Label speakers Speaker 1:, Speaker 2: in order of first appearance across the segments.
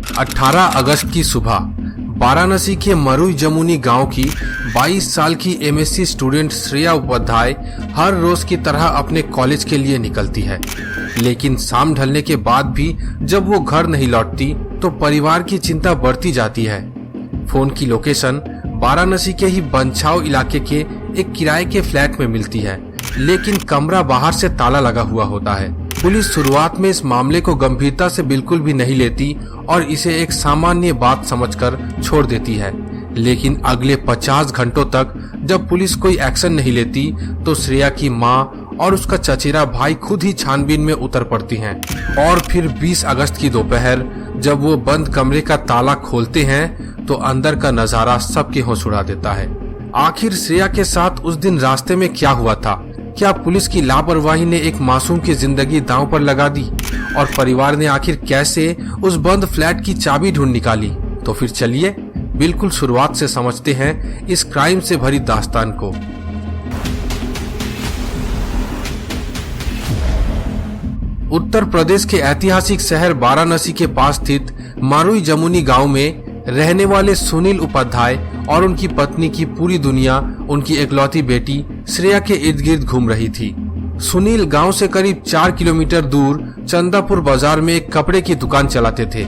Speaker 1: 18 अगस्त की सुबह वाराणसी के मरुई जमुनी गांव की 22 साल की एमएससी स्टूडेंट श्रेया उपाध्याय हर रोज की तरह अपने कॉलेज के लिए निकलती है। लेकिन शाम ढलने के बाद भी जब वो घर नहीं लौटती तो परिवार की चिंता बढ़ती जाती है। फोन की लोकेशन वाराणसी के ही बंछाव इलाके के एक किराए के फ्लैट में मिलती है, लेकिन कमरा बाहर से ताला लगा हुआ होता है। पुलिस शुरुआत में इस मामले को गंभीरता से बिल्कुल भी नहीं लेती और इसे एक सामान्य बात समझकर छोड़ देती है। लेकिन अगले 50 घंटों तक जब पुलिस कोई एक्शन नहीं लेती तो श्रेया की मां और उसका चचेरा भाई खुद ही छानबीन में उतर पड़ती हैं। और फिर 20 अगस्त की दोपहर जब वो बंद कमरे का ताला खोलते हैं तो अंदर का नजारा सबके होश उड़ा देता है। आखिर श्रेया के साथ उस दिन रास्ते में क्या हुआ था? क्या पुलिस की लापरवाही ने एक मासूम की जिंदगी दांव पर लगा दी? और परिवार ने आखिर कैसे उस बंद फ्लैट की चाबी ढूंढ निकाली? तो फिर चलिए बिल्कुल शुरुआत से समझते हैं इस क्राइम से भरी दास्तान को। उत्तर प्रदेश के ऐतिहासिक शहर वाराणसी के पास स्थित मरुई जमुनी गांव में रहने वाले सुनील उपाध्याय और उनकी पत्नी की पूरी दुनिया उनकी इकलौती बेटी श्रेया के इर्द गिर्द घूम रही थी। सुनील गांव से करीब 4 किलोमीटर दूर चंदापुर बाजार में एक कपड़े की दुकान चलाते थे।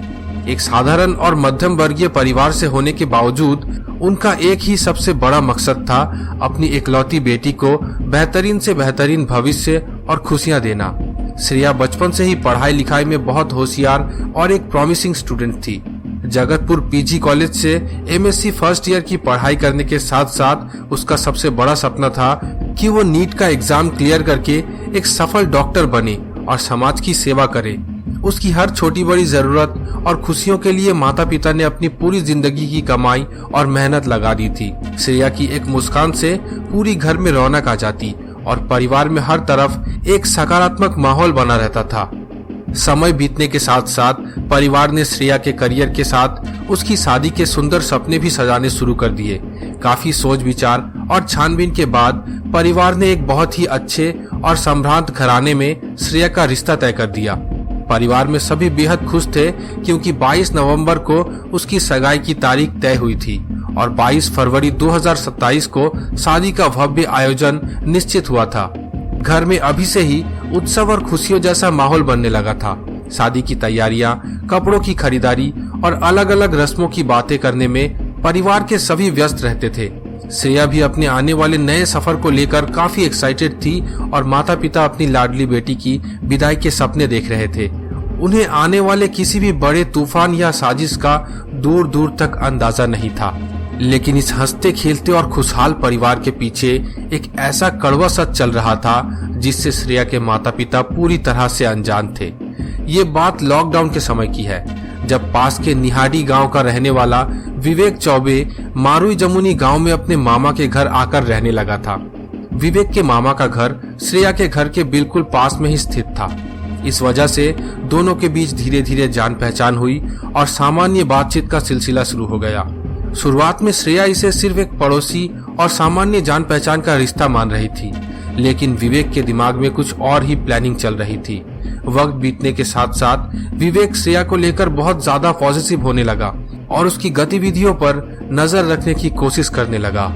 Speaker 1: एक साधारण और मध्यम वर्गीय परिवार से होने के बावजूद उनका एक ही सबसे बड़ा मकसद था अपनी इकलौती बेटी को बेहतरीन से बेहतरीन भविष्य और खुशियां देना। श्रेया बचपन से ही पढ़ाई लिखाई में बहुत होशियार और एक प्रॉमिसिंग स्टूडेंट थी। जगतपुर पीजी कॉलेज से एमएससी फर्स्ट ईयर की पढ़ाई करने के साथ साथ उसका सबसे बड़ा सपना था कि वो नीट का एग्जाम क्लियर करके एक सफल डॉक्टर बने और समाज की सेवा करे। उसकी हर छोटी बड़ी जरूरत और खुशियों के लिए माता पिता ने अपनी पूरी जिंदगी की कमाई और मेहनत लगा दी थी। श्रेया की एक मुस्कान से पूरी घर में रौनक आ जाती और परिवार में हर तरफ एक सकारात्मक माहौल बना रहता था। समय बीतने के साथ साथ परिवार ने श्रेया के करियर के साथ उसकी शादी के सुंदर सपने भी सजाने शुरू कर दिए। काफी सोच विचार और छानबीन के बाद परिवार ने एक बहुत ही अच्छे और सम्भ्रांत घराने में श्रेया का रिश्ता तय कर दिया। परिवार में सभी बेहद खुश थे क्योंकि 22 नवंबर को उसकी सगाई की तारीख तय हुई थी और 22 फरवरी 2027 को शादी का भव्य आयोजन निश्चित हुआ था। घर में अभी से ही उत्सव और खुशियों जैसा माहौल बनने लगा था। शादी की तैयारियां, कपड़ों की खरीदारी और अलग अलग रस्मों की बातें करने में परिवार के सभी व्यस्त रहते थे। श्रेया भी अपने आने वाले नए सफर को लेकर काफी एक्साइटेड थी और माता पिता अपनी लाडली बेटी की विदाई के सपने देख रहे थे। उन्हें आने वाले किसी भी बड़े तूफान या साजिश का दूर दूर तक अंदाजा नहीं था। लेकिन इस हंसते खेलते और खुशहाल परिवार के पीछे एक ऐसा कड़वा सच चल रहा था जिससे श्रेया के माता पिता पूरी तरह से अनजान थे। ये बात लॉकडाउन के समय की है, जब पास के निहाड़ी गांव का रहने वाला विवेक चौबे मरुई जमुनी गांव में अपने मामा के घर आकर रहने लगा था। विवेक के मामा का घर श्रेया के घर के बिल्कुल पास में ही स्थित था। इस वजह से दोनों के बीच धीरे धीरे जान पहचान हुई और सामान्य बातचीत का सिलसिला शुरू हो गया। शुरुआत में श्रेया इसे सिर्फ एक पड़ोसी और सामान्य जान पहचान का रिश्ता मान रही थी, लेकिन विवेक के दिमाग में कुछ और ही प्लानिंग चल रही थी। वक्त बीतने के साथ साथ विवेक श्रेया को लेकर बहुत ज्यादा पॉजिटिव होने लगा और उसकी गतिविधियों पर नजर रखने की कोशिश करने लगा।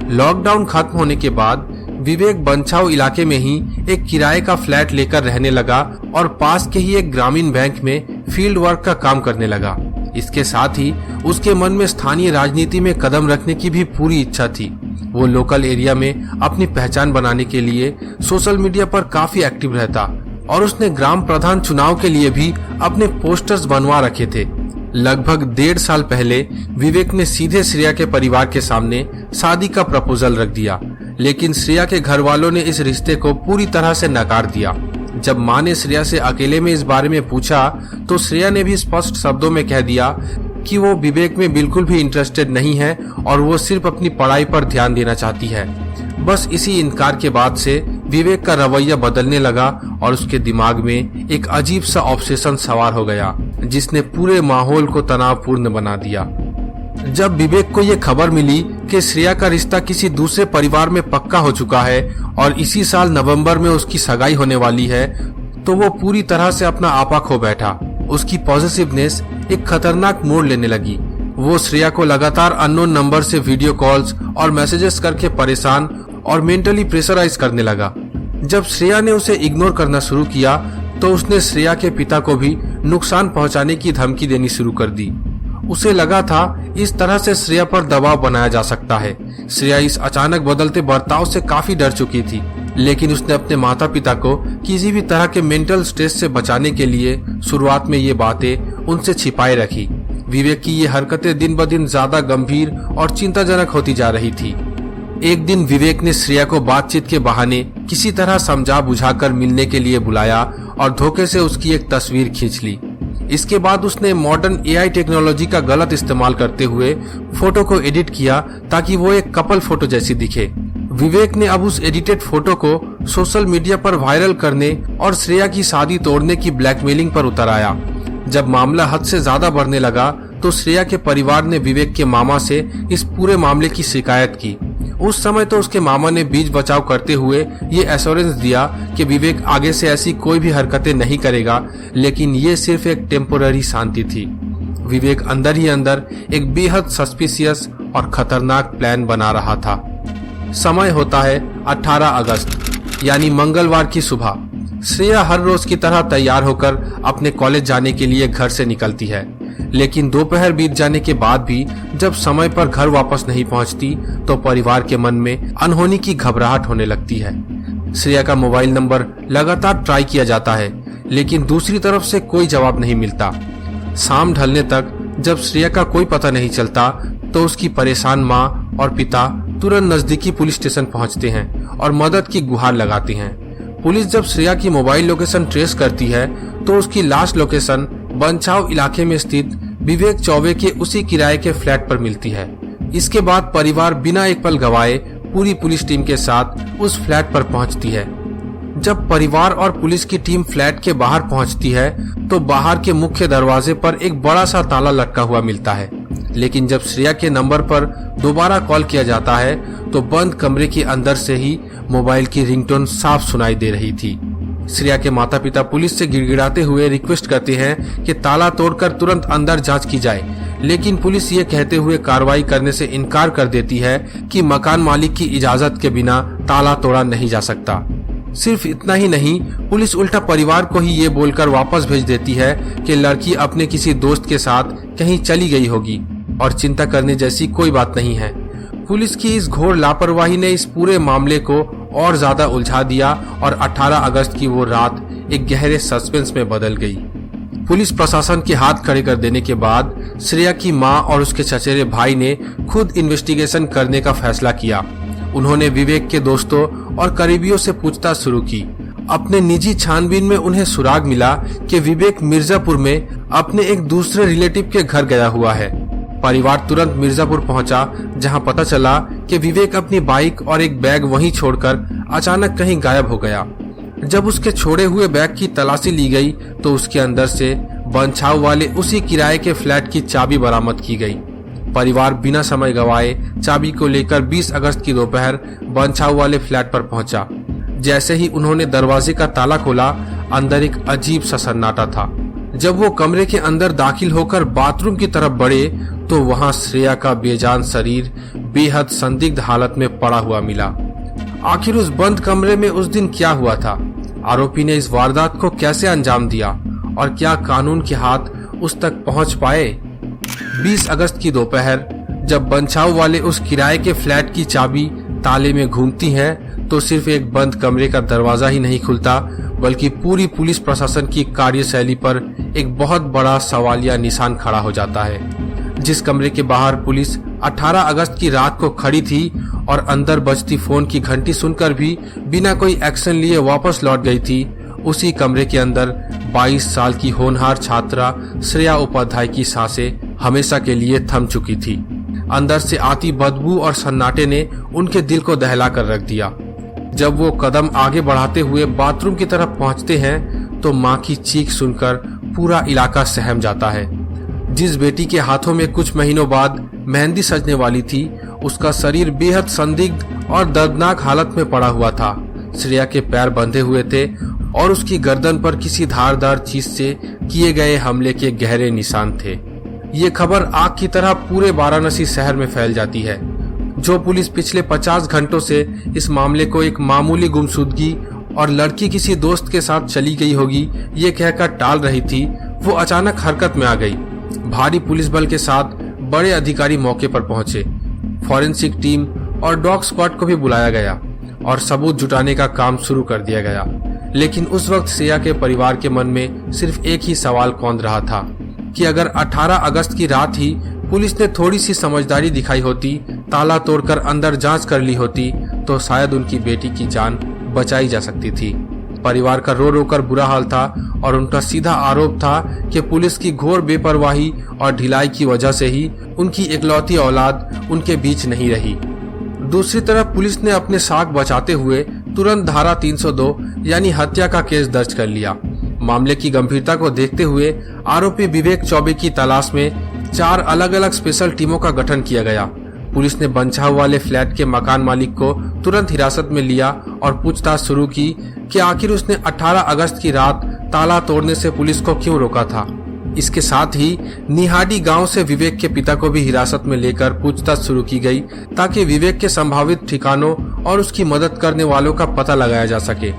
Speaker 1: लॉकडाउन खत्म होने के बाद विवेक बंछाव इलाके में ही एक किराए का फ्लैट लेकर रहने लगा और पास के ही एक ग्रामीण बैंक में फील्ड वर्क का काम करने लगा। इसके साथ ही उसके मन में स्थानीय राजनीति में कदम रखने की भी पूरी इच्छा थी। वो लोकल एरिया में अपनी पहचान बनाने के लिए सोशल मीडिया पर काफी एक्टिव रहता और उसने ग्राम प्रधान चुनाव के लिए भी अपने पोस्टर्स बनवा रखे थे। लगभग 1.5 साल पहले विवेक ने सीधे श्रेया के परिवार के सामने शादी का प्रपोजल रख दिया, लेकिन श्रेया के घर वालों ने इस रिश्ते को पूरी तरह से नकार दिया। जब माँ ने श्रेया से अकेले में इस बारे में पूछा तो श्रेया ने भी स्पष्ट शब्दों में कह दिया कि वो विवेक में बिल्कुल भी इंटरेस्टेड नहीं है और वो सिर्फ अपनी पढ़ाई पर ध्यान देना चाहती है। बस इसी इनकार के बाद से विवेक का रवैया बदलने लगा और उसके दिमाग में एक अजीब सा ऑब्सेशन सवार हो गया जिसने पूरे माहौल को तनावपूर्ण बना दिया। जब विवेक को ये खबर मिली कि श्रेया का रिश्ता किसी दूसरे परिवार में पक्का हो चुका है और इसी साल नवंबर में उसकी सगाई होने वाली है, तो वो पूरी तरह से अपना आपा खो बैठा। उसकी पॉजिटिवनेस एक खतरनाक मोड़ लेने लगी। वो श्रेया को लगातार अननोन नंबर से वीडियो कॉल्स और मैसेजेस करके परेशान और मेंटली प्रेशराइज करने लगा। जब श्रेया ने उसे इग्नोर करना शुरू किया तो उसने श्रेया के पिता को भी नुकसान पहुंचाने की धमकी देनी शुरू कर दी। उसे लगा था इस तरह से श्रेया पर दबाव बनाया जा सकता है। श्रेया इस अचानक बदलते बर्ताव से काफी डर चुकी थी, लेकिन उसने अपने माता पिता को किसी भी तरह के मेंटल स्ट्रेस से बचाने के लिए शुरुआत में ये बातें उनसे छिपाए रखी। विवेक की ये हरकतें दिन ब दिन ज्यादा गंभीर और चिंताजनक होती जा रही थी। एक दिन विवेक ने श्रेया को बातचीत के बहाने किसी तरह समझा बुझाकर मिलने के लिए बुलाया और धोखे से उसकी एक तस्वीर खींच ली। इसके बाद उसने मॉडर्न एआई टेक्नोलॉजी का गलत इस्तेमाल करते हुए फोटो को एडिट किया ताकि वो एक कपल फोटो जैसी दिखे। विवेक ने अब उस एडिटेड फोटो को सोशल मीडिया पर वायरल करने और श्रेया की शादी तोड़ने की ब्लैकमेलिंग पर उतर आया। जब मामला हद से ज्यादा बढ़ने लगा तो श्रेया के परिवार ने विवेक के मामा से इस पूरे मामले की शिकायत की। उस समय तो उसके मामा ने बीच बचाव करते हुए ये एश्योरेंस दिया कि विवेक आगे से ऐसी कोई भी हरकतें नहीं करेगा, लेकिन ये सिर्फ एक टेम्पोररी शांति थी। विवेक अंदर ही अंदर एक बेहद सस्पिशियस और खतरनाक प्लान बना रहा था। समय होता है 18 अगस्त यानी मंगलवार की सुबह। श्रेया हर रोज की तरह तैयार होकर अपने कॉलेज जाने के लिए घर से निकलती है, लेकिन दोपहर बीत जाने के बाद भी जब समय पर घर वापस नहीं पहुंचती तो परिवार के मन में अनहोनी की घबराहट होने लगती है। श्रेया का मोबाइल नंबर लगातार ट्राई किया जाता है, लेकिन दूसरी तरफ से कोई जवाब नहीं मिलता। शाम ढलने तक जब श्रेया का कोई पता नहीं चलता तो उसकी परेशान माँ और पिता तुरंत नजदीकी पुलिस स्टेशन पहुंचते हैं और मदद की गुहार लगाते हैं। पुलिस जब श्रेया की मोबाइल लोकेशन ट्रेस करती है तो उसकी लास्ट लोकेशन बंछाव इलाके में स्थित विवेक चौबे के उसी किराए के फ्लैट पर मिलती है। इसके बाद परिवार बिना एक पल गवाए पूरी पुलिस टीम के साथ उस फ्लैट पर पहुंचती है। जब परिवार और पुलिस की टीम फ्लैट के बाहर पहुंचती है तो बाहर के मुख्य दरवाजे पर एक बड़ा सा ताला लटका हुआ मिलता है, लेकिन जब श्रेया के नंबर पर दोबारा कॉल किया जाता है तो बंद कमरे के अंदर से ही मोबाइल की रिंगटोन साफ सुनाई दे रही थी। श्रेया के माता पिता पुलिस से गिड़गिड़ाते हुए रिक्वेस्ट करते हैं कि ताला तोड़कर तुरंत अंदर जांच की जाए, लेकिन पुलिस ये कहते हुए कार्रवाई करने से इनकार कर देती है कि मकान मालिक की इजाजत के बिना ताला तोड़ा नहीं जा सकता। सिर्फ इतना ही नहीं, पुलिस उल्टा परिवार को ही ये बोलकर वापस भेज देती है कि लड़की अपने किसी दोस्त के साथ कहीं चली गई होगी और चिंता करने जैसी कोई बात नहीं है। पुलिस की इस घोर लापरवाही ने इस पूरे मामले को और ज्यादा उलझा दिया और 18 अगस्त की वो रात एक गहरे सस्पेंस में बदल गई। पुलिस प्रशासन के हाथ खड़े कर देने के बाद श्रेया की मां और उसके चचेरे भाई ने खुद इन्वेस्टिगेशन करने का फैसला किया। उन्होंने विवेक के दोस्तों और करीबियों से पूछताछ शुरू की। अपने निजी छानबीन में उन्हें सुराग मिला कि विवेक मिर्जापुर में अपने एक दूसरे रिलेटिव के घर गया हुआ है। परिवार तुरंत मिर्जापुर पहुंचा, जहां पता चला कि विवेक अपनी बाइक और एक बैग वहीं छोड़कर अचानक कहीं गायब हो गया। जब उसके छोड़े हुए बैग की तलाशी ली गई तो उसके अंदर से बंछाव वाले उसी किराए के फ्लैट की चाबी बरामद की गई। परिवार बिना समय गवाए चाबी को लेकर 20 अगस्त की दोपहर बंछाव वाले फ्लैट पर पहुंचा। जैसे ही उन्होंने दरवाजे का ताला खोला, अंदर एक अजीब सा सन्नाटा था। जब वो कमरे के अंदर दाखिल होकर बाथरूम की तरफ बढ़े तो वहां श्रेया का बेजान शरीर बेहद संदिग्ध हालत में पड़ा हुआ मिला। आखिर उस बंद कमरे में उस दिन क्या हुआ था? आरोपी ने इस वारदात को कैसे अंजाम दिया और क्या कानून के हाथ उस तक पहुंच पाए? 20 अगस्त की दोपहर जब बंछाव वाले उस किराए के फ्लैट की चाबी ताले में घूमती है तो सिर्फ एक बंद कमरे का दरवाजा ही नहीं खुलता, बल्कि पूरी पुलिस प्रशासन की कार्यशैली पर एक बहुत बड़ा सवालिया निशान खड़ा हो जाता है। जिस कमरे के बाहर पुलिस 18 अगस्त की रात को खड़ी थी और अंदर बजती फोन की घंटी सुनकर भी बिना कोई एक्शन लिए वापस लौट गई थी, उसी कमरे के अंदर 22 साल की होनहार छात्रा श्रेया उपाध्याय की सांसें हमेशा के लिए थम चुकी थी। अंदर से आती बदबू और सन्नाटे ने उनके दिल को दहला कर रख दिया। जब वो कदम आगे बढ़ाते हुए बाथरूम की तरफ पहुंचते हैं तो मां की चीख सुनकर पूरा इलाका सहम जाता है। जिस बेटी के हाथों में कुछ महीनों बाद मेहंदी सजने वाली थी, उसका शरीर बेहद संदिग्ध और दर्दनाक हालत में पड़ा हुआ था। श्रेया के पैर बंधे हुए थे और उसकी गर्दन पर किसी धारदार चीज से किए गए हमले के गहरे निशान थे। ये खबर आग की तरह पूरे वाराणसी शहर में फैल जाती है। जो पुलिस पिछले 50 घंटों से इस मामले को एक मामूली गुमशुदगी और लड़की किसी दोस्त के साथ चली गई होगी ये कहकर टाल रही थी, वो अचानक हरकत में आ गई। भारी पुलिस बल के साथ बड़े अधिकारी मौके पर पहुंचे। फॉरेंसिक टीम और डॉग स्क्वाड को भी बुलाया गया और सबूत जुटाने का काम शुरू कर दिया गया। लेकिन उस वक्त श्रेया के परिवार के मन में सिर्फ एक ही सवाल कौंध रहा था कि अगर 18 अगस्त की रात ही पुलिस ने थोड़ी सी समझदारी दिखाई होती, ताला तोड़कर अंदर जांच कर ली होती, तो शायद उनकी बेटी की जान बचाई जा सकती थी। परिवार का रो रो कर बुरा हाल था और उनका सीधा आरोप था कि पुलिस की घोर बेपरवाही और ढिलाई की वजह से ही उनकी इकलौती औलाद उनके बीच नहीं रही। दूसरी तरफ पुलिस ने अपने साख बचाते हुए तुरंत धारा 302 यानी हत्या का केस दर्ज कर लिया। मामले की गंभीरता को देखते हुए आरोपी विवेक चौबे की तलाश में 4 अलग अलग स्पेशल टीमों का गठन किया गया। पुलिस ने बंछाव वाले फ्लैट के मकान मालिक को तुरंत हिरासत में लिया और पूछताछ शुरू की कि आखिर उसने 18 अगस्त की रात ताला तोड़ने से पुलिस को क्यों रोका था। इसके साथ ही निहाडी गांव से विवेक के पिता को भी हिरासत में लेकर पूछताछ शुरू की गई ताकि विवेक के संभावित ठिकानों और उसकी मदद करने वालों का पता लगाया जा सके।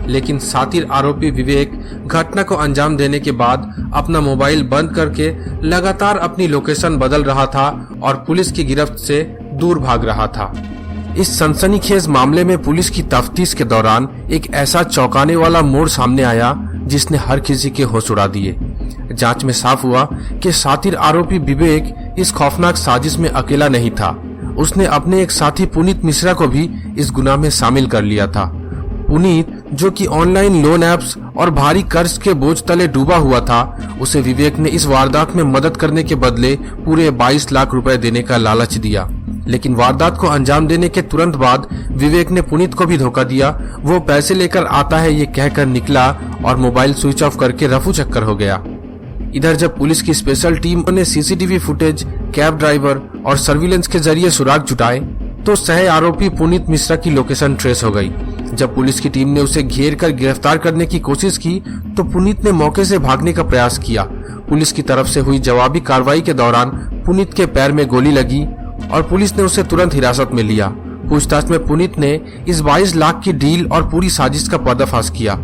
Speaker 1: लेकिन सातिर आरोपी विवेक घटना को अंजाम देने के बाद अपना मोबाइल बंद करके लगातार अपनी लोकेशन बदल रहा था और पुलिस की गिरफ्त से दूर भाग रहा था। इस सनसनीखेज मामले में पुलिस की तफ्तीश के दौरान एक ऐसा चौंकाने वाला मोड़ सामने आया जिसने हर किसी के होश उड़ा दिए। जांच में साफ हुआ कि सातिर आरोपी विवेक इस खौफनाक साजिश में अकेला नहीं था। उसने अपने एक साथी पुनीत मिश्रा को भी इस गुनाह में शामिल कर लिया था। पुनीत, जो कि ऑनलाइन लोन ऐप्स और भारी कर्ज के बोझ तले डूबा हुआ था, उसे विवेक ने इस वारदात में मदद करने के बदले पूरे 22 लाख रुपए देने का लालच दिया। लेकिन वारदात को अंजाम देने के तुरंत बाद विवेक ने पुनीत को भी धोखा दिया। वो पैसे लेकर आता है ये कहकर निकला और मोबाइल स्विच ऑफ करके रफू चक्कर हो गया। इधर जब पुलिस की स्पेशल टीम ने सीसीटीवी फुटेज, कैब ड्राइवर और सर्विलेंस के जरिए सुराग जुटाए तो सह आरोपी पुनीत मिश्रा की लोकेशन ट्रेस हो गई। जब पुलिस की टीम ने उसे घेर कर गिरफ्तार करने की कोशिश की तो पुनीत ने मौके से भागने का प्रयास किया। पुलिस की तरफ से हुई जवाबी कार्रवाई के दौरान पुनीत के पैर में गोली लगी और पुलिस ने उसे तुरंत हिरासत में लिया। पूछताछ में पुनीत ने इस 22 लाख की डील और पूरी साजिश का पर्दाफाश किया।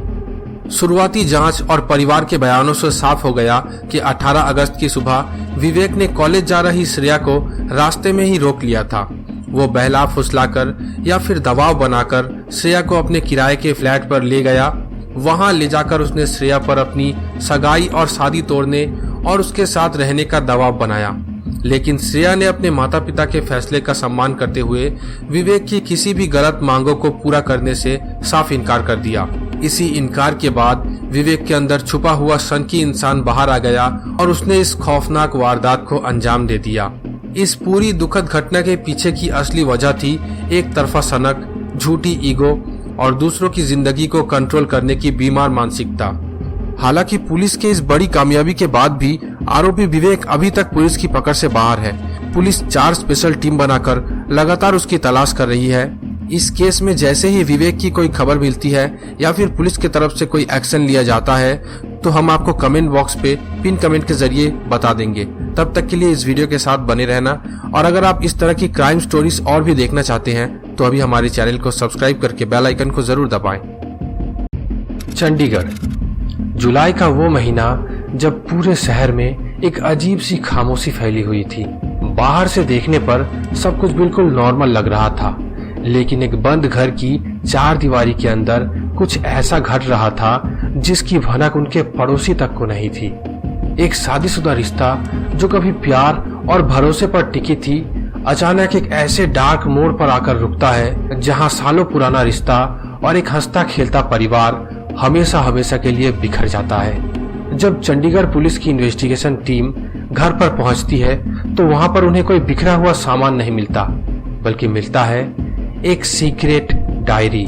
Speaker 1: शुरुआती जांच और परिवार के बयानों से साफ हो गया कि 18 अगस्त की सुबह विवेक ने कॉलेज जा रही श्रेया को रास्ते में ही रोक लिया था। वो बहला फुसलाकर या फिर दबाव बनाकर श्रेया को अपने किराए के फ्लैट पर ले गया। वहां ले जाकर उसने श्रेया पर अपनी सगाई और शादी तोड़ने और उसके साथ रहने का दबाव बनाया। लेकिन श्रेया ने अपने माता पिता के फैसले का सम्मान करते हुए विवेक की किसी भी गलत मांगों को पूरा करने से साफ इनकार कर दिया। इसी इनकार के बाद विवेक के अंदर छुपा हुआ सनकी इंसान बाहर आ गया और उसने इस खौफनाक वारदात को अंजाम दे दिया। इस पूरी दुखद घटना के पीछे की असली वजह थी एक तरफा सनक, झूठी ईगो और दूसरों की जिंदगी को कंट्रोल करने की बीमार मानसिकता। हालांकि पुलिस के इस बड़ी कामयाबी के बाद भी आरोपी विवेक अभी तक पुलिस की पकड़ से बाहर है। पुलिस 4 स्पेशल टीम बनाकर लगातार उसकी तलाश कर रही है। इस केस में जैसे ही विवेक की कोई खबर मिलती है या फिर पुलिस की तरफ से कोई एक्शन लिया जाता है तो हम आपको कमेंट बॉक्स पे पिन कमेंट के जरिए बता देंगे। तब तक के लिए इस वीडियो के साथ बने रहना और अगर आप इस तरह की क्राइम स्टोरीज और भी देखना चाहते हैं तो अभी हमारे चैनल को सब्सक्राइब करके बेल आइकन को जरूर दबाएं। चंडीगढ़, जुलाई का वो महीना जब पूरे शहर में एक अजीब सी खामोशी फैली हुई थी। बाहर से देखने पर सब कुछ बिल्कुल नॉर्मल लग रहा था, लेकिन एक बंद घर की 4 दीवारी के अंदर कुछ ऐसा घट रहा था जिसकी भनक उनके पड़ोसी तक को नहीं थी। एक शादीशुदा रिश्ता जो कभी प्यार और भरोसे पर टिकी थी, अचानक एक ऐसे डार्क मोड़ पर आकर रुकता है जहां सालों पुराना रिश्ता और एक हंसता खेलता परिवार हमेशा हमेशा के लिए बिखर जाता है। जब चंडीगढ़ पुलिस की इन्वेस्टिगेशन टीम घर पर पहुंचती है तो वहां पर उन्हें कोई बिखरा हुआ सामान नहीं मिलता, बल्कि मिलता है एक सीक्रेट डायरी।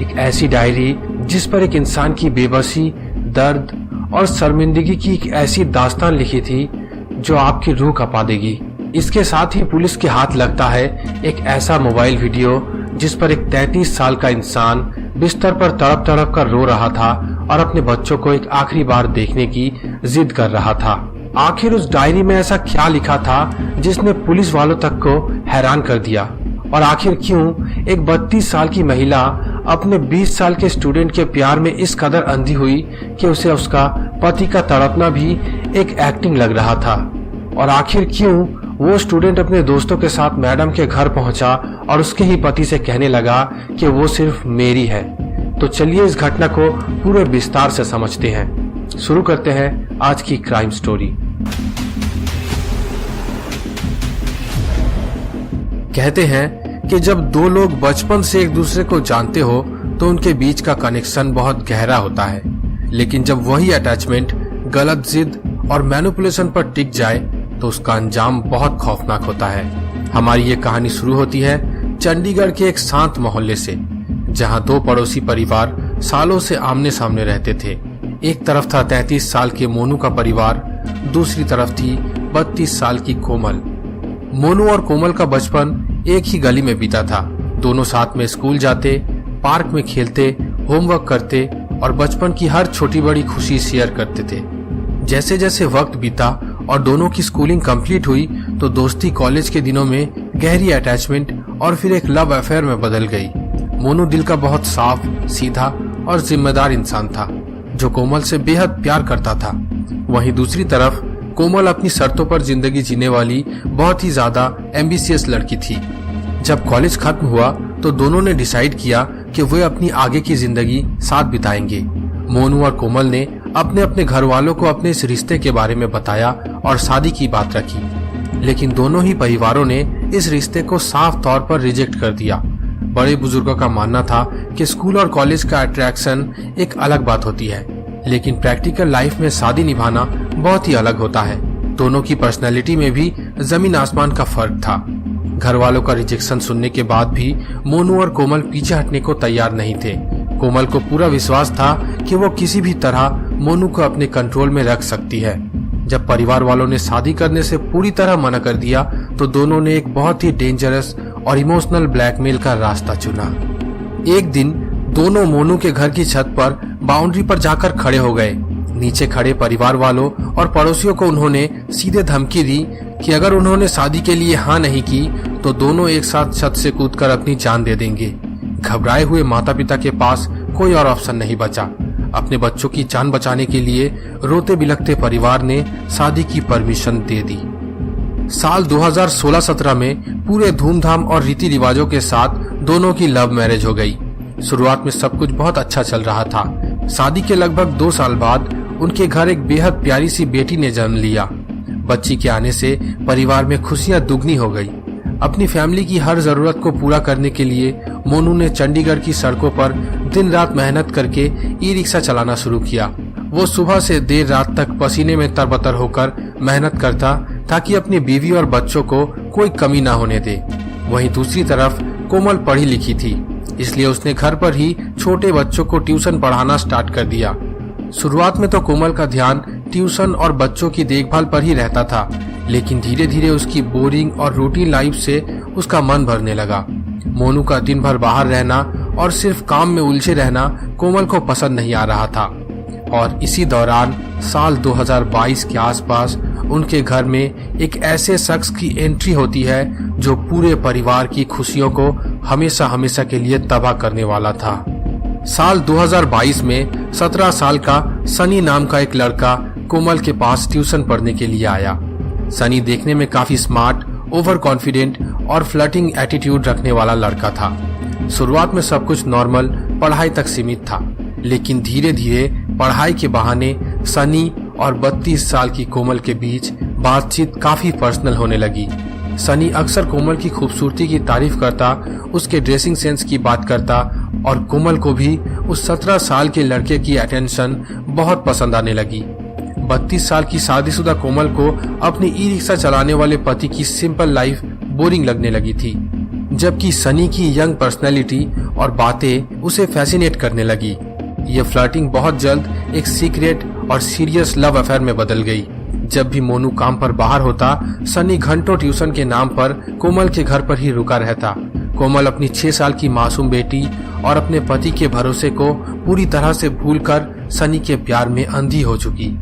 Speaker 1: एक ऐसी डायरी जिस पर एक इंसान की बेबसी, दर्द और शर्मिंदगी की एक ऐसी दास्तान लिखी थी जो आपकी रूह कपा देगी। इसके साथ ही पुलिस के हाथ लगता है एक ऐसा मोबाइल वीडियो जिस पर एक 33 साल का इंसान बिस्तर पर तड़प तड़प कर रो रहा था और अपने बच्चों को एक आखिरी बार देखने की जिद कर रहा था। आखिर उस डायरी में ऐसा क्या लिखा था जिसने पुलिस वालों तक को हैरान कर दिया? और आखिर क्यों एक 32 साल की महिला अपने 20 साल के स्टूडेंट के प्यार में इस कदर अंधी हुई कि उसे उसका पति का तड़पना भी एक एक्टिंग लग रहा था? और आखिर क्यों वो स्टूडेंट अपने दोस्तों के साथ मैडम के घर पहुंचा और उसके ही पति से कहने लगा कि वो सिर्फ मेरी है? तो चलिए इस घटना को पूरे विस्तार से समझते हैं। शुरू करते हैं आज की क्राइम स्टोरी। कहते हैं कि जब दो लोग बचपन से एक दूसरे को जानते हो तो उनके बीच का कनेक्शन बहुत गहरा होता है, लेकिन जब वही अटैचमेंट गलत जिद और मैनिपुलेशन पर टिक जाए तो उसका अंजाम बहुत खौफनाक होता है। हमारी ये कहानी शुरू होती है चंडीगढ़ के एक शांत मोहल्ले से, जहां दो पड़ोसी परिवार सालों से आमने सामने रहते थे। एक तरफ था 33 साल के मोनू का परिवार, दूसरी तरफ थी 32 साल की कोमल। मोनू और कोमल का बचपन एक ही गली में बीता था। दोनों साथ में स्कूल जाते, पार्क में खेलते, होमवर्क करते और बचपन की हर छोटी बड़ी खुशी शेयर करते थे। जैसे जैसे वक्त बीता और दोनों की स्कूलिंग कंप्लीट हुई तो दोस्ती कॉलेज के दिनों में गहरी अटैचमेंट और फिर एक लव अफेयर में बदल गई। मोनू दिल का बहुत साफ, सीधा और जिम्मेदार इंसान था जो कोमल से बेहद प्यार करता था। वहीं दूसरी तरफ कोमल अपनी शर्तों पर जिंदगी जीने वाली बहुत ही ज्यादा एम्बिशियस लड़की थी। जब कॉलेज खत्म हुआ तो दोनों ने डिसाइड किया कि वे अपनी आगे की जिंदगी साथ बिताएंगे। मोनू और कोमल ने अपने अपने घर वालों को अपने इस रिश्ते के बारे में बताया और शादी की बात रखी, लेकिन दोनों ही परिवारों ने इस रिश्ते को साफ तौर पर रिजेक्ट कर दिया। बड़े बुजुर्गों का मानना था कि स्कूल और कॉलेज का अट्रैक्शन एक अलग बात होती है, लेकिन प्रैक्टिकल लाइफ में शादी निभाना बहुत ही अलग होता है। दोनों की पर्सनैलिटी में भी जमीन आसमान का फर्क था। घर वालों का रिजेक्शन सुनने के बाद भी मोनू और कोमल पीछे हटने को तैयार नहीं थे। कोमल को पूरा विश्वास था कि वो किसी भी तरह मोनू को अपने कंट्रोल में रख सकती है। जब परिवार वालों ने शादी करने से पूरी तरह मना कर दिया तो दोनों ने एक बहुत ही डेंजरस और इमोशनल ब्लैकमेल का रास्ता चुना। एक दिन दोनों मोनू के घर की छत पर बाउंड्री पर जाकर खड़े हो गए। नीचे खड़े परिवार वालों और पड़ोसियों को उन्होंने सीधे धमकी दी कि अगर उन्होंने शादी के लिए हाँ नहीं की तो दोनों एक साथ छत से कूदकर अपनी जान दे देंगे। घबराए हुए माता पिता के पास कोई और ऑप्शन नहीं बचा। अपने बच्चों की जान बचाने के लिए रोते बिलखते परिवार ने शादी की परमिशन दे दी। साल 2016-17 में पूरे धूमधाम और रीति रिवाजों के साथ दोनों की लव मैरिज हो गई। शुरुआत में सब कुछ बहुत अच्छा चल रहा था। शादी के लगभग 2 साल बाद उनके घर एक बेहद प्यारी सी बेटी ने जन्म लिया। बच्ची के आने से परिवार में खुशियां दुगनी हो गई। अपनी फैमिली की हर जरूरत को पूरा करने के लिए मोनू ने चंडीगढ़ की सड़कों पर दिन रात मेहनत करके ई रिक्शा चलाना शुरू किया। वो सुबह से देर रात तक पसीने में तरबतर होकर मेहनत करता ताकि अपनी बीवी और बच्चों को कोई कमी ना होने दे। वहीं दूसरी तरफ कोमल पढ़ी लिखी थी, इसलिए उसने घर पर ही छोटे बच्चों को ट्यूशन पढ़ाना स्टार्ट कर दिया। शुरुआत में तो कोमल का ध्यान ट्यूशन और बच्चों की देखभाल पर ही रहता था, लेकिन धीरे धीरे उसकी बोरिंग और रूटीन लाइफ से उसका मन भरने लगा। मोनू का दिन भर बाहर रहना और सिर्फ काम में उलझे रहना कोमल को पसंद नहीं आ रहा था। और इसी दौरान साल 2022 के आसपास उनके घर में एक ऐसे शख्स की एंट्री होती है जो पूरे परिवार की खुशियों को हमेशा हमेशा के लिए तबाह करने वाला था। साल 2022 में 17 साल का सनी नाम का एक लड़का कोमल के पास ट्यूशन पढ़ने के लिए आया। सनी देखने में काफी स्मार्ट, ओवर कॉन्फिडेंट और फ्लर्टिंग एटीट्यूड रखने वाला लड़का था। शुरुआत में सब कुछ नॉर्मल, पढ़ाई तक सीमित था, लेकिन धीरे धीरे पढ़ाई के बहाने सनी और 32 साल की कोमल के बीच बातचीत काफी पर्सनल होने लगी। सनी अक्सर कोमल की खूबसूरती की तारीफ करता, उसके ड्रेसिंग सेंस की बात करता और कोमल को भी उस 17 साल के लड़के की अटेंशन बहुत पसंद आने लगी। 32 साल की शादीशुदा कोमल को अपने ई रिक्शा चलाने वाले पति की सिंपल लाइफ बोरिंग लगने लगी थी, जबकि सनी की यंग पर्सनैलिटी और बातें उसे फैसिनेट करने लगी। ये फ्लर्टिंग बहुत जल्द एक सीक्रेट और सीरियस लव अफेयर में बदल गई। जब भी मोनू काम पर बाहर होता, सनी घंटों ट्यूशन के नाम पर कोमल के घर पर ही रुका रहता। कोमल अपनी 6 साल की मासूम बेटी और अपने पति के भरोसे को पूरी तरह से भूलकर सनी के प्यार में अंधी हो चुकी।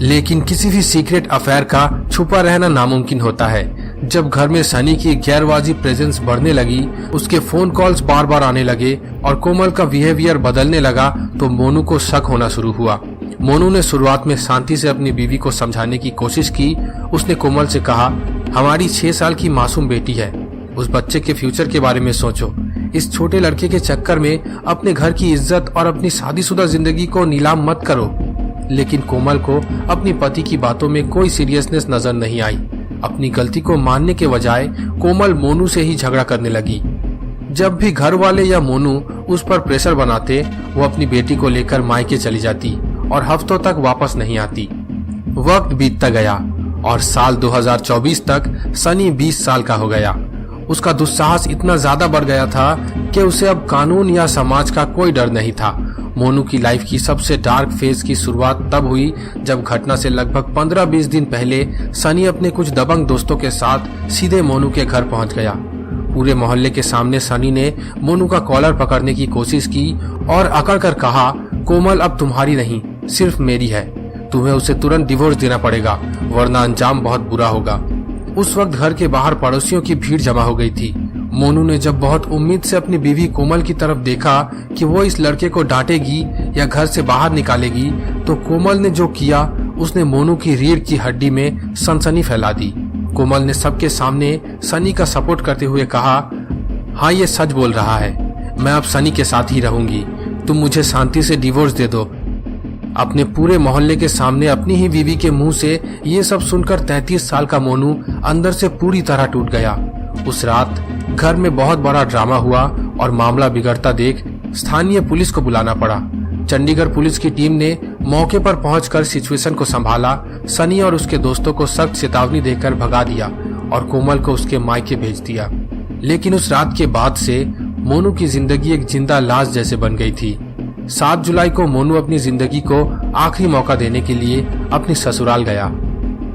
Speaker 1: लेकिन किसी भी सीक्रेट अफेयर का छुपा रहना नामुमकिन होता है। जब घर में सनी की गैरवाजी प्रेजेंस बढ़ने लगी, उसके फोन कॉल्स बार बार आने लगे और कोमल का बिहेवियर बदलने लगा, तो मोनू को शक होना शुरू हुआ। मोनू ने शुरुआत में शांति से अपनी बीवी को समझाने की कोशिश की। उसने कोमल से कहा, हमारी 6 साल की मासूम बेटी है, उस बच्चे के फ्यूचर के बारे में सोचो। इस छोटे लड़के के चक्कर में अपने घर की इज्जत और अपनी शादीशुदा जिंदगी को नीलाम मत करो। लेकिन कोमल को अपनी पति की बातों में कोई सीरियसनेस नजर नहीं आई। अपनी गलती को मानने के बजाय कोमल मोनू से ही झगड़ा करने लगी। जब भी घर वाले या मोनू उस पर प्रेशर बनाते, वो अपनी बेटी को लेकर मायके चली जाती और हफ्तों तक वापस नहीं आती। वक्त बीतता गया और साल 2024 तक सनी 20 साल का हो गया। उसका दुस्साहस इतना ज्यादा बढ़ गया था कि उसे अब कानून या समाज का कोई डर नहीं था। मोनू की लाइफ की सबसे डार्क फेज की शुरुआत तब हुई जब घटना से लगभग 15-20 दिन पहले सनी अपने कुछ दबंग दोस्तों के साथ सीधे मोनू के घर पहुंच गया। पूरे मोहल्ले के सामने सनी ने मोनू का कॉलर पकड़ने की कोशिश की और अकड़ कर कहा, कोमल अब तुम्हारी नहीं, सिर्फ मेरी है। तुम्हें उसे तुरंत डिवोर्स देना पड़ेगा, वरना अंजाम बहुत बुरा होगा। उस वक्त घर के बाहर पड़ोसियों की भीड़ जमा हो गई थी। मोनू ने जब बहुत उम्मीद से अपनी बीवी कोमल की तरफ देखा कि वो इस लड़के को डांटेगी या घर से बाहर निकालेगी, तो कोमल ने जो किया, उसने मोनू की रीढ़ की हड्डी में सनसनी फैला दी। कोमल ने सबके सामने सनी का सपोर्ट करते हुए कहा, हाँ ये सच बोल रहा है, मैं अब सनी के साथ ही रहूंगी, तुम मुझे शांति से डिवोर्स दे दो। अपने पूरे मोहल्ले के सामने अपनी ही बीवी के मुंह से ये सब सुनकर 33 साल का मोनू अंदर से पूरी तरह टूट गया। उस रात घर में बहुत बड़ा ड्रामा हुआ और मामला बिगड़ता देख स्थानीय पुलिस को बुलाना पड़ा। चंडीगढ़ पुलिस की टीम ने मौके पर पहुंचकर सिचुएशन को संभाला। सनी और उसके दोस्तों को सख्त चेतावनी देकर भगा दिया और कोमल को उसके मायके भेज दिया। लेकिन उस रात के बाद से मोनू की जिंदगी एक जिंदा लाश जैसे बन गई थी। 7 जुलाई को मोनू अपनी जिंदगी को आखिरी मौका देने के लिए अपनी ससुराल गया।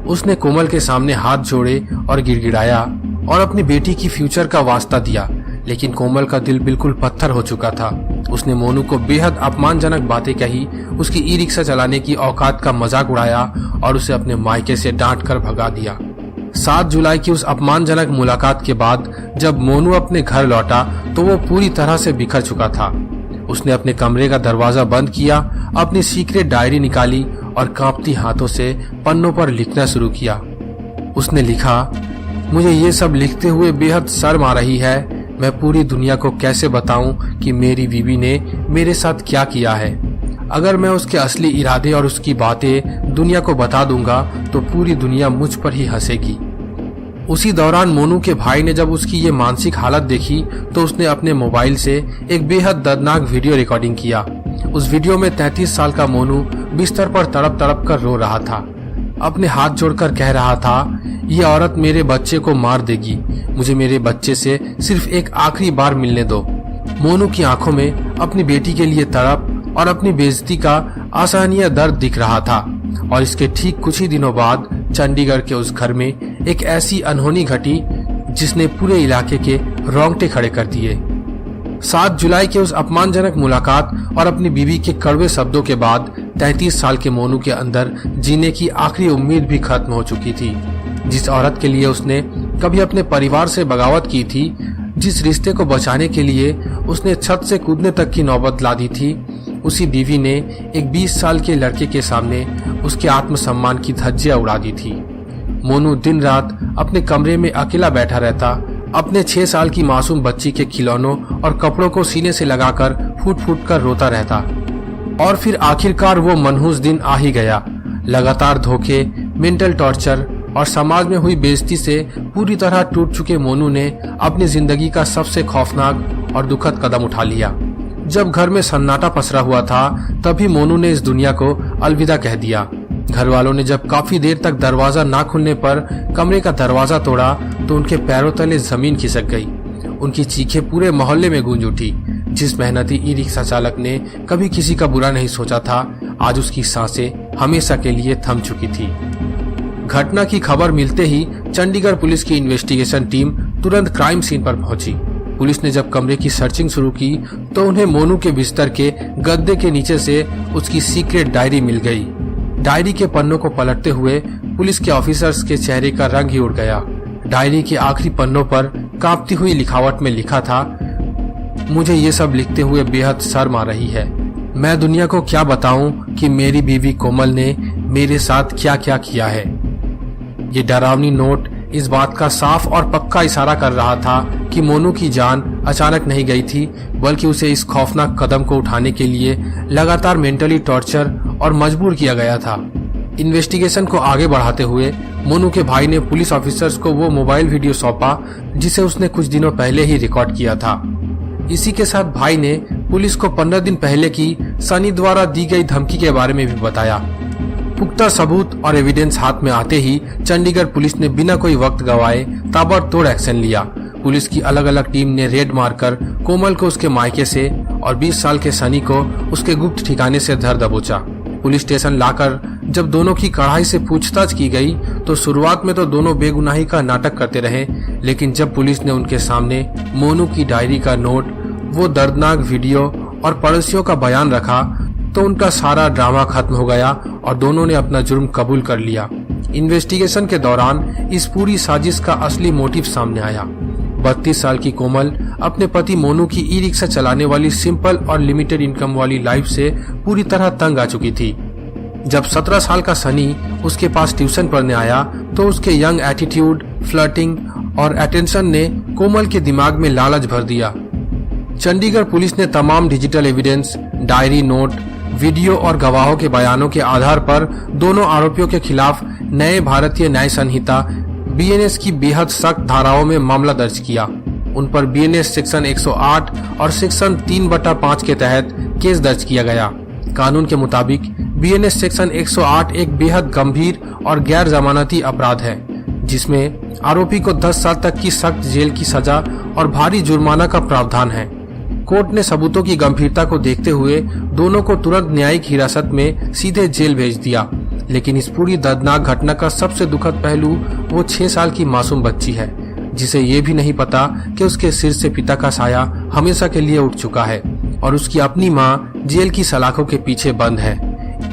Speaker 1: उसने कोमल के सामने हाथ जोड़े और गिड़गिड़ाया और अपनी बेटी की फ्यूचर का वास्ता दिया। लेकिन कोमल का दिल बिल्कुल पत्थर हो चुका था। उसने मोनू को बेहद अपमानजनक बातें कही, उसकी ई रिक्शा चलाने की औकात का मजाक उड़ाया और उसे अपने मायके से डांट कर भगा दिया। 7 जुलाई की उस अपमानजनक मुलाकात के बाद जब मोनू अपने घर लौटा तो वो पूरी तरह से बिखर चुका था। उसने अपने कमरे का दरवाजा बंद किया, अपनी सीक्रेट डायरी निकाली और कांपती हाथों से पन्नों पर लिखना शुरू किया। उसने लिखा, मुझे ये सब लिखते हुए बेहद शर्म आ रही है। मैं पूरी दुनिया को कैसे बताऊं कि मेरी बीवी ने मेरे साथ क्या किया है। अगर मैं उसके असली इरादे और उसकी बातें दुनिया को बता दूंगा तो पूरी दुनिया मुझ पर ही हंसेगी। उसी दौरान मोनू के भाई ने जब उसकी ये मानसिक हालत देखी तो उसने अपने मोबाइल से एक बेहद दर्दनाक वीडियो रिकॉर्डिंग किया। उस वीडियो में 33 साल का मोनू बिस्तर पर तड़प तड़प कर रो रहा था। अपने हाथ जोड़कर कह रहा था, ये औरत मेरे बच्चे को मार देगी, मुझे मेरे बच्चे से सिर्फ एक आखिरी बार मिलने दो। मोनू की आंखों में अपनी बेटी के लिए तड़प और अपनी बेइज्जती का असहनीय दर्द दिख रहा था। और इसके ठीक कुछ ही दिनों बाद चंडीगढ़ के उस घर में एक ऐसी अनहोनी घटी जिसने पूरे इलाके के रोंगटे खड़े कर दिए। 7 जुलाई के उस अपमानजनक मुलाकात और अपनी बीवी के कड़वे शब्दों के बाद 33 साल के मोनू के अंदर जीने की आखिरी उम्मीद भी खत्म हो चुकी थी। जिस औरत के लिए उसने कभी अपने परिवार से बगावत की थी, जिस रिश्ते को बचाने के लिए उसने छत से कूदने तक की नौबत ला दी थी, उसी बीवी ने एक 20 साल के लड़के के सामने उसके आत्मसम्मान की धज्जियां उड़ा दी थी। मोनू दिन रात अपने कमरे में अकेला बैठा रहता, अपने 6 साल की मासूम बच्ची के खिलौनों और कपड़ों को सीने से लगाकर फूट फूट कर रोता रहता। और फिर आखिरकार वो मनहूस दिन आ ही गया। लगातार धोखे, मेंटल टॉर्चर और समाज में हुई बेइज्जती से पूरी तरह टूट चुके मोनू ने अपनी जिंदगी का सबसे खौफनाक और दुखद कदम उठा लिया। जब घर में सन्नाटा पसरा हुआ था तभी मोनू ने इस दुनिया को अलविदा कह दिया। घर वालों ने जब काफी देर तक दरवाजा ना खुलने पर कमरे का दरवाजा तोड़ा तो उनके पैरों तले जमीन खिसक गई। उनकी चीखें पूरे मोहल्ले में गूंज उठी। जिस मेहनती ई रिक्शा चालक ने कभी किसी का बुरा नहीं सोचा था, आज उसकी सांसें हमेशा के लिए थम चुकी थी। घटना की खबर मिलते ही चंडीगढ़ पुलिस की इन्वेस्टिगेशन टीम तुरंत क्राइम सीन पर पहुंची। पुलिस ने जब कमरे की सर्चिंग शुरू की तो उन्हें मोनू के बिस्तर के गद्दे के नीचे से उसकी सीक्रेट डायरी मिल गई। डायरी के पन्नों को पलटते हुए पुलिस के ऑफिसर्स के चेहरे का रंग ही उड़ गया। डायरी के आखिरी पन्नों पर कांपती हुई लिखावट में लिखा था, मुझे ये सब लिखते हुए बेहद शर्म आ रही है। मैं दुनिया को क्या बताऊं कि मेरी बीवी कोमल ने मेरे साथ क्या क्या किया है। ये डरावनी नोट इस बात का साफ और पक्का इशारा कर रहा था कि मोनू की जान अचानक नहीं गई थी, बल्कि उसे इस खौफनाक कदम को उठाने के लिए लगातार मेंटली टॉर्चर और मजबूर किया गया था। इन्वेस्टिगेशन को आगे बढ़ाते हुए मोनू के भाई ने पुलिस ऑफिसर्स को वो मोबाइल वीडियो सौंपा जिसे उसने कुछ दिनों पहले ही रिकॉर्ड किया था। इसी के साथ भाई ने पुलिस को 15 दिन पहले की सनी द्वारा दी गई धमकी के बारे में भी बताया। पुख्ता सबूत और एविडेंस हाथ में आते ही चंडीगढ़ पुलिस ने बिना कोई वक्त गवाए ताबड़तोड़ एक्शन लिया। पुलिस की अलग अलग टीम ने रेड मारकर कोमल को उसके मायके से और 20 साल के सनी को उसके गुप्त ठिकाने से धर दबोचा। पुलिस स्टेशन लाकर जब दोनों की कड़ाई से पूछताछ की गई तो शुरुआत में तो दोनों बेगुनाही का नाटक करते रहे, लेकिन जब पुलिस ने उनके सामने मोनू की डायरी का नोट, वो दर्दनाक वीडियो और पड़ोसियों का बयान रखा तो उनका सारा ड्रामा खत्म हो गया और दोनों ने अपना जुर्म कबूल कर लिया। इन्वेस्टिगेशन के दौरान इस पूरी साजिश का असली मोटिव सामने आया। 32 साल की कोमल अपने पति मोनू की ई रिक्शा चलाने वाली सिंपल और लिमिटेड इनकम वाली लाइफ से पूरी तरह तंग आ चुकी थी। जब 17 साल का सनी उसके पास ट्यूशन पढ़ने आया तो उसके यंग एटीट्यूड, फ्लर्टिंग और अटेंशन ने कोमल के दिमाग में लालच भर दिया। चंडीगढ़ पुलिस ने तमाम digital evidence, diary, note, video और गवाहों के बयानों के आधार पर दोनों आरोपियों के खिलाफ नए भारतीय न्याय संहिता बीएनएस की बेहद सख्त धाराओं में मामला दर्ज किया। उन पर बीएनएस सेक्शन 108 और सेक्शन 3/5 के तहत केस दर्ज किया गया। कानून के मुताबिक बीएनएस सेक्शन 108 एक बेहद गंभीर और गैर जमानती अपराध है, जिसमें आरोपी को 10 साल तक की सख्त जेल की सजा और भारी जुर्माना का प्रावधान है। कोर्ट ने सबूतों की गंभीरता को देखते हुए दोनों को तुरंत न्यायिक हिरासत में सीधे जेल भेज दिया। लेकिन इस पूरी दर्दनाक घटना का सबसे दुखद पहलू वो 6 साल की मासूम बच्ची है, जिसे ये भी नहीं पता कि उसके सिर से पिता का साया हमेशा के लिए उठ चुका है और उसकी अपनी माँ जेल की सलाखों के पीछे बंद है।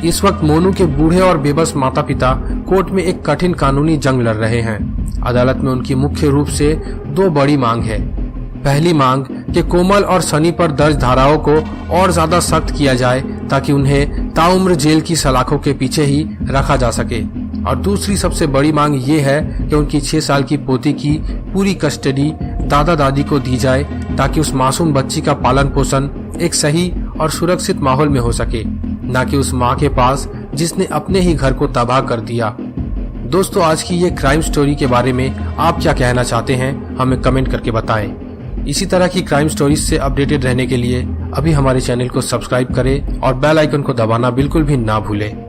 Speaker 1: इस वक्त मोनू के बूढ़े और बेबस माता पिता कोर्ट में एक कठिन कानूनी जंग लड़ रहे हैं। अदालत में उनकी मुख्य रूप से 2 बड़ी मांग है। पहली मांग कि कोमल और सनी पर दर्ज धाराओं को और ज्यादा सख्त किया जाए ताकि उन्हें ताउम्र जेल की सलाखों के पीछे ही रखा जा सके, और दूसरी सबसे बड़ी मांग ये है कि उनकी 6 साल की पोती की पूरी कस्टडी दादा दादी को दी जाए ताकि उस मासूम बच्ची का पालन पोषण एक सही और सुरक्षित माहौल में हो सके, न कि उस माँ के पास जिसने अपने ही घर को तबाह कर दिया। दोस्तों, आज की ये क्राइम स्टोरी के बारे में आप क्या कहना चाहते हैं, हमें कमेंट करके बताएं। इसी तरह की क्राइम स्टोरीज से अपडेटेड रहने के लिए अभी हमारे चैनल को सब्सक्राइब करें और बेल आइकन को दबाना बिल्कुल भी ना भूलें।